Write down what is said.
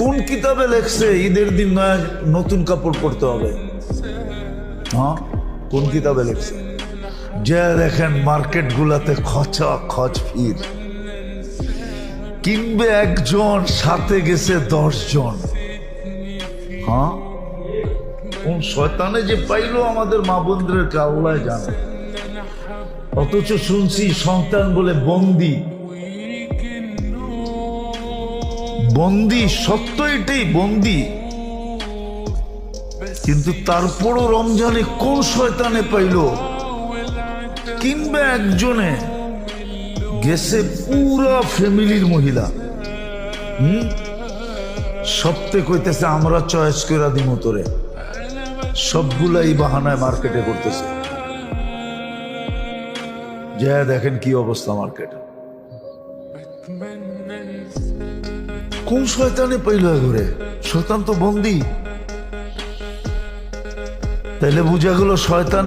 কোন কিতাবে লেখছে ঈদের দিন নয়া নতুন কাপড় পরতে হবে? হ্যাঁ, কোন কিতাবে লেখছে? যে দেখেন মার্কেট গুলাতে খচা খচ ভিড়, কিনবে একজন, সাথে গেছে 10 জন। হ্যাঁ, কোন শয়তানে যে পাইলো আমাদের মা বোনদেরকে আল্লাহ জানে। অথচ শুনছি সন্তান বলে বন্দি। বন্দি, সত্য এটাই, বন্দি। কিন্তু তারপরও রমজানে কোন শয়তানে পাইল, কিংবা একজনে গেছে পুরা ফ্যামিলির মহিলা। সপ্তাহে কইতেছে আমরা চয়েস করে দিব তোরে, সবগুলাই বাহানায় মার্কেটে করতেছে। যা দেখেন কি অবস্থা মার্কেটে। কোন শয়তানে পাইল ঘরে? শয়তান তো বন্দি। তাইলে বুঝা গেল শয়তান